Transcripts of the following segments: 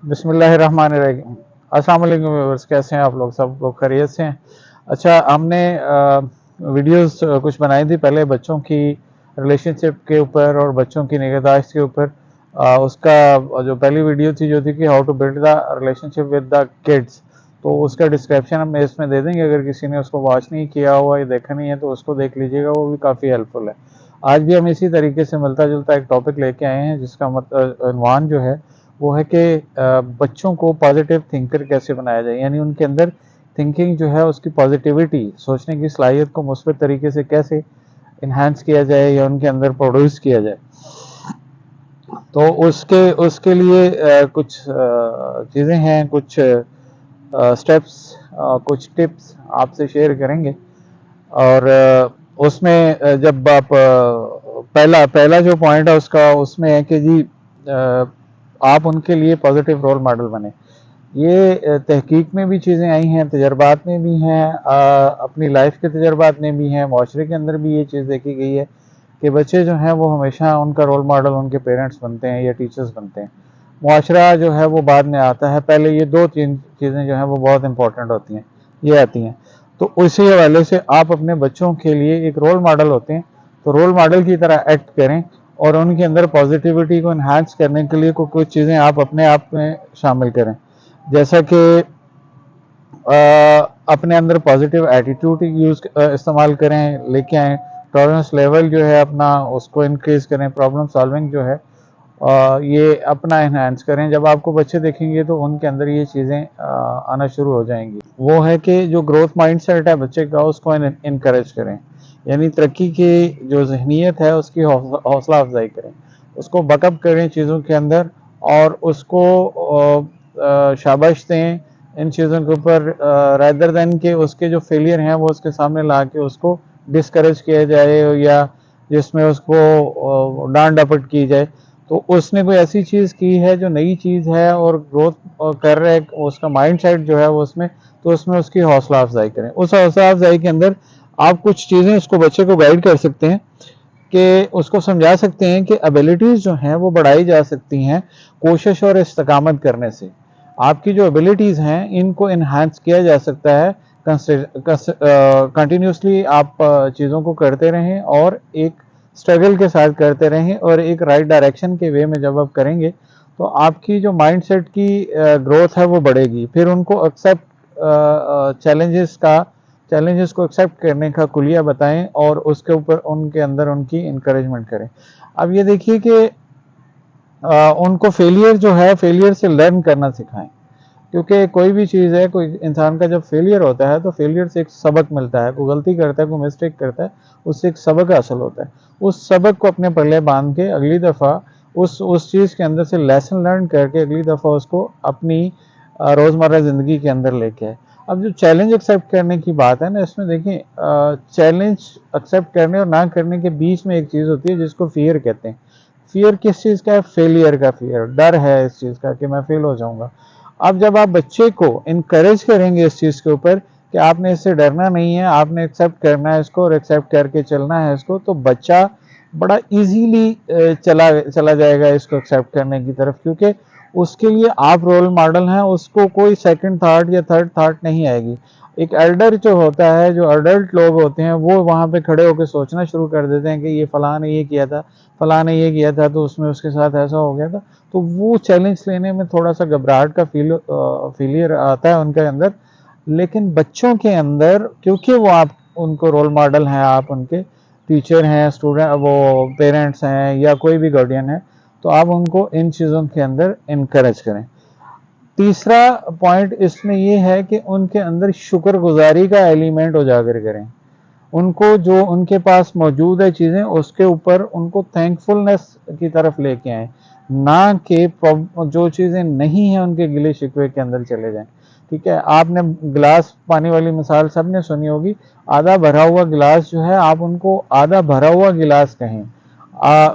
बिस्मिल्लाहिर्रहमानिर्रहीम। अस्सलाम वालेकुम व्यूअर्स, कैसे हैं आप लोग? सब लोग खैरियत से हैं? अच्छा, हमने वीडियोस कुछ बनाई थी पहले बच्चों की रिलेशनशिप के ऊपर और बच्चों की निगहदाश्त के ऊपर। उसका जो पहली वीडियो थी जो थी कि how to build the relationship with the kids, तो उसका डिस्क्रिप्शन हम इसमें दे देंगे। अगर किसी ने उसको वॉच नहीं किया हुआ या देखा नहीं है तो उसको देख लीजिएगा, वो भी काफ़ी हेल्पफुल है। आज भी हम इसी तरीके से मिलता जुलता एक टॉपिक लेके आए हैं जिसका उन्वान जो है वो है कि बच्चों को पॉजिटिव थिंकर कैसे बनाया जाए, यानी उनके अंदर थिंकिंग जो है उसकी पॉजिटिविटी, सोचने की सलाहियत को मुस्बत तरीके से कैसे इन्हांस किया जाए या उनके अंदर प्रोड्यूस किया जाए। तो उसके उसके लिए कुछ चीज़ें हैं, कुछ स्टेप्स, कुछ टिप्स आपसे शेयर करेंगे। और उसमें जब आप पहला पहला जो पॉइंट है उसका उसमें है कि जी आप उनके लिए पॉजिटिव रोल मॉडल बने। ये तहकीक में भी चीज़ें आई हैं, तजर्बात में भी हैं, अपनी लाइफ के तजर्बात में भी हैं, माशरे के अंदर भी ये चीज़ देखी गई है कि बच्चे जो हैं वो हमेशा उनका रोल मॉडल उनके पेरेंट्स बनते हैं या टीचर्स बनते हैं। मुआशरा जो है वो बाद में आता है, पहले ये दो तीन चीज़ें जो हैं वो बहुत इंपॉर्टेंट होती हैं, ये आती हैं। तो उसी हवाले से आप अपने बच्चों के लिए एक रोल मॉडल होते हैं, तो रोल मॉडल की तरह एक्ट करें और उनके अंदर पॉजिटिविटी को इन्हांस करने के लिए कुछ चीज़ें आप अपने आप में शामिल करें। जैसा कि अपने अंदर पॉजिटिव एटीट्यूड इस्तेमाल करें, लेके आएँ, टॉलरेंस लेवल जो है अपना उसको इंक्रीज़ करें, प्रॉब्लम सॉल्विंग जो है ये अपना इन्हांस करें। जब आपको बच्चे देखेंगे तो उनके अंदर ये चीज़ें आना शुरू हो जाएंगी। वो है कि जो ग्रोथ माइंडसेट है बच्चे का उसको इनकरेज करें, यानी तरक्की की जो जहनीत है उसकी हौसला अफजाई करें, उसको बकअप करें चीज़ों के अंदर और उसको शाबाश दें इन चीज़ों के ऊपर, रादर दैन के उसके जो फेलियर हैं वो उसके सामने ला के उसको डिस्करेज किया जाए या जिसमें उसको डांट डपट की जाए। तो उसने कोई ऐसी चीज़ की है जो नई चीज़ है और ग्रोथ कर रहा है, उसका माइंड सेट जो है वो उसमें, तो उसमें उसकी हौसला अफजाई करें। उस हौसला अफजाई के अंदर आप कुछ चीज़ें उसको बच्चे को गाइड कर सकते हैं कि उसको समझा सकते हैं कि एबिलिटीज़ जो हैं वो बढ़ाई जा सकती हैं कोशिश और इस्तकामत करने से। आपकी जो एबिलिटीज़ हैं इनको इन्हांस किया जा सकता है कंटिन्यूसली। आप चीज़ों को करते रहें और एक स्ट्रगल के साथ करते रहें और एक राइट डायरेक्शन के वे में जब आप करेंगे तो आपकी जो माइंडसेट की ग्रोथ है वो बढ़ेगी। फिर उनको एक्सेप्ट चैलेंजेस को एक्सेप्ट करने का कुलिया बताएं और उसके ऊपर उनके अंदर उनकी इंकरेजमेंट करें। अब ये देखिए कि उनको फेलियर जो है, फेलियर से लर्न करना सिखाएं, क्योंकि कोई भी चीज़ है, कोई इंसान का जब फेलियर होता है तो फेलियर से एक सबक मिलता है। कोई गलती करता है, कोई मिस्टेक करता है, उससे एक सबक हासिल होता है। उस सबक को अपने पल्ले बांध के अगली दफ़ा उस चीज़ के अंदर से लेसन लर्न करके अगली दफ़ा उसको अपनी रोज़मर्रा ज़िंदगी के अंदर लेके आए। अब जो चैलेंज एक्सेप्ट करने की बात है ना, इसमें देखिए चैलेंज एक्सेप्ट करने और ना करने के बीच में एक चीज़ होती है जिसको फियर कहते हैं। फियर किस चीज़ का है? फेलियर का फियर, डर है इस चीज़ का कि मैं फेल हो जाऊंगा। अब जब आप बच्चे को इनकरेज करेंगे इस चीज़ के ऊपर कि आपने इससे डरना नहीं है, आपने एक्सेप्ट करना है इसको और एक्सेप्ट करके चलना है इसको, तो बच्चा बड़ा इजीली चला जाएगा इसको एक्सेप्ट करने की तरफ, क्योंकि उसके लिए आप रोल मॉडल हैं। उसको कोई सेकंड थॉट या थर्ड थॉट नहीं आएगी। एक एल्डर जो होता है, जो अडल्ट लोग होते हैं, वो वहाँ पे खड़े होकर सोचना शुरू कर देते हैं कि ये फलां ने ये किया था, फलां ने ये किया था, तो उसमें उसके साथ ऐसा हो गया था। तो वो चैलेंज लेने में थोड़ा सा घबराहट का फेलियर आता है उनके अंदर। लेकिन बच्चों के अंदर, क्योंकि वो आप उनको रोल मॉडल हैं, आप उनके टीचर हैं, स्टूडेंट, वो पेरेंट्स हैं या कोई भी गार्डियन है, तो आप उनको इन चीज़ों के अंदर इनकरेज करें। तीसरा पॉइंट इसमें ये है कि उनके अंदर शुक्रगुजारी का एलिमेंट उजागर करें। उनको जो उनके पास मौजूद है चीज़ें, उसके ऊपर उनको थैंकफुलनेस की तरफ लेके आएँ, ना कि जो चीज़ें नहीं हैं उनके गिले शिकवे के अंदर चले जाएं। ठीक है, आपने गिलास पानी वाली मिसाल सबने सुनी होगी। आधा भरा हुआ गिलास जो है, आप उनको आधा भरा हुआ गिलास कहें,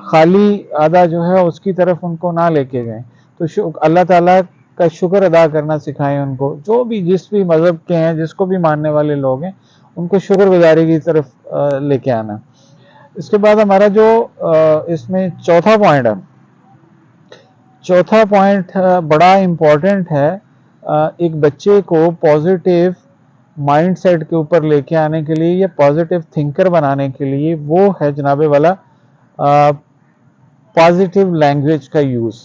खाली आधा जो है उसकी तरफ उनको ना लेके जाएं। तो अल्लाह ताला का शुक्र अदा करना सिखाएं उनको, जो भी जिस भी मज़हब के हैं, जिसको भी मानने वाले लोग हैं, उनको शुक्रगुजारी की तरफ लेके आना। इसके बाद हमारा जो इसमें चौथा पॉइंट है चौथा पॉइंट बड़ा इम्पोर्टेंट है, एक बच्चे को पॉजिटिव माइंड सेट के ऊपर लेके आने के लिए या पॉजिटिव थिंकर बनाने के लिए, वो है जनाबे वाला पॉजिटिव लैंग्वेज का यूज़।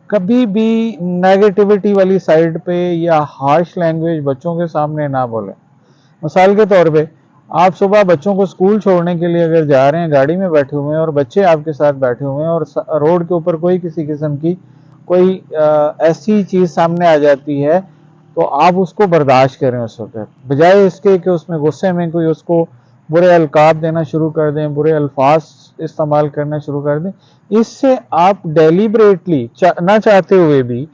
कभी भी नेगेटिविटी वाली साइड पे या हार्श लैंग्वेज बच्चों के सामने ना बोलें। मिसाल के तौर पे आप सुबह बच्चों को स्कूल छोड़ने के लिए अगर जा रहे हैं, गाड़ी में बैठे हुए हैं और बच्चे आपके साथ बैठे हुए हैं और रोड के ऊपर कोई किसी किस्म की कोई ऐसी चीज़ सामने आ जाती है, तो आप उसको बर्दाश्त करें उस वक्त, बजाय इसके कि उसमें गुस्से में कोई उसको बुरे अलकाब देना शुरू कर दें, बुरे अल्फाज इस्तेमाल करना शुरू कर दें। इससे आप डेलिबरेटली ना चाहते हुए भी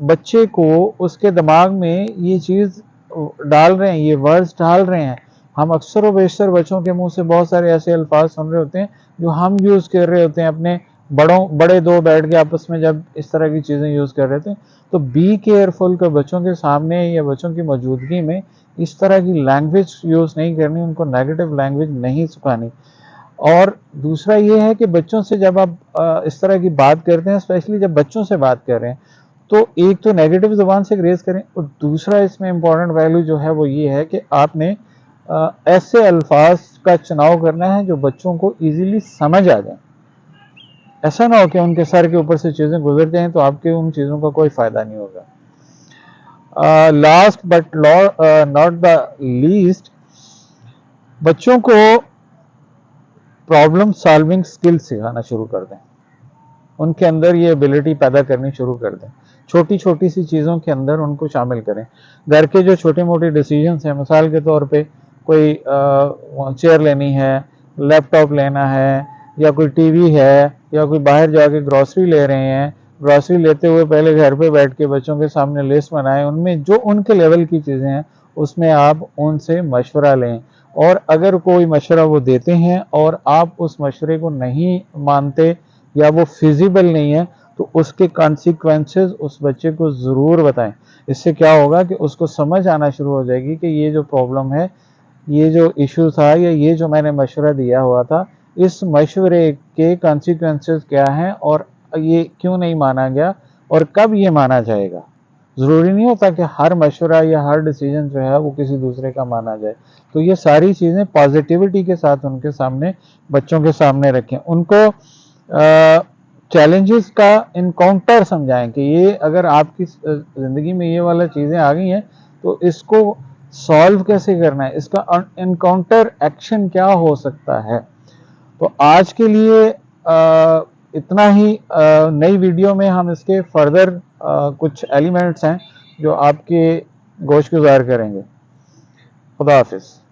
बच्चे को उसके दिमाग में ये चीज़ डाल रहे हैं, ये वर्ड्स डाल रहे हैं। हम अक्सर व बेशतर बच्चों के मुंह से बहुत सारे ऐसे अल्फाज सुन रहे होते हैं जो हम यूज़ कर रहे होते हैं अपने बड़े दो बैठ के आपस में जब इस तरह की चीज़ें यूज़ कर रहे थे। तो बी केयरफुल कि बच्चों के सामने या बच्चों की मौजूदगी में इस तरह की लैंग्वेज यूज़ नहीं करनी, उनको नेगेटिव लैंग्वेज नहीं सिखानी। और दूसरा ये है कि बच्चों से जब आप इस तरह की बात करते हैं, स्पेशली जब बच्चों से बात कर रहे हैं, तो एक तो नेगेटिव ज़ुबान से ग्रेज करें, और दूसरा इसमें इम्पॉर्टेंट वैल्यू जो है वो ये है कि आपने ऐसे अल्फाज का चुनाव करना है जो बच्चों को ईजीली समझ आ जाए। ऐसा ना हो कि उनके सर के ऊपर से चीज़ें गुजर जाएं तो आपके उन चीज़ों का कोई फ़ायदा नहीं होगा। Last but not the least, बच्चों को प्रॉब्लम सॉल्विंग स्किल्स सिखाना शुरू कर दें, उनके अंदर ये एबिलिटी पैदा करनी शुरू कर दें। छोटी छोटी सी चीज़ों के अंदर उनको शामिल करें। घर के जो छोटे मोटे डिसीजंस हैं, मिसाल के तौर पे कोई चेयर लेनी है, लैपटॉप लेना है, या कोई टीवी है, या कोई बाहर जाके ग्रॉसरी ले रहे हैं, ग्रॉसरी लेते हुए पहले घर पे बैठ के बच्चों के सामने लिस्ट बनाएं, उनमें जो उनके लेवल की चीज़ें हैं उसमें आप उनसे मशवरा लें। और अगर कोई मशवरा वो देते हैं और आप उस मशवरे को नहीं मानते या वो फिजिबल नहीं है, तो उसके कॉन्सिक्वेंसेस उस बच्चे को ज़रूर बताएं। इससे क्या होगा कि उसको समझ आना शुरू हो जाएगी कि ये जो प्रॉब्लम है, ये जो इशू था, या ये जो मैंने मशवरा दिया हुआ था, इस मशवरे के कॉन्सिक्वेंसेस क्या हैं और ये क्यों नहीं माना गया और कब ये माना जाएगा। ज़रूरी नहीं होता कि हर मशवरा या हर डिसीजन जो है वो किसी दूसरे का माना जाए। तो ये सारी चीज़ें पॉजिटिविटी के साथ उनके सामने, बच्चों के सामने रखें। उनको चैलेंजेस का इनकाउंटर समझाएं कि ये अगर आपकी ज़िंदगी में ये वाला चीज़ें आ गई हैं तो इसको सॉल्व कैसे करना है, इसका इनकाउंटर एक्शन क्या हो सकता है। तो आज के लिए इतना ही। नई वीडियो में हम इसके फर्दर कुछ एलिमेंट्स हैं जो आपके गोश गुजार करेंगे। खुदा हाफिज़।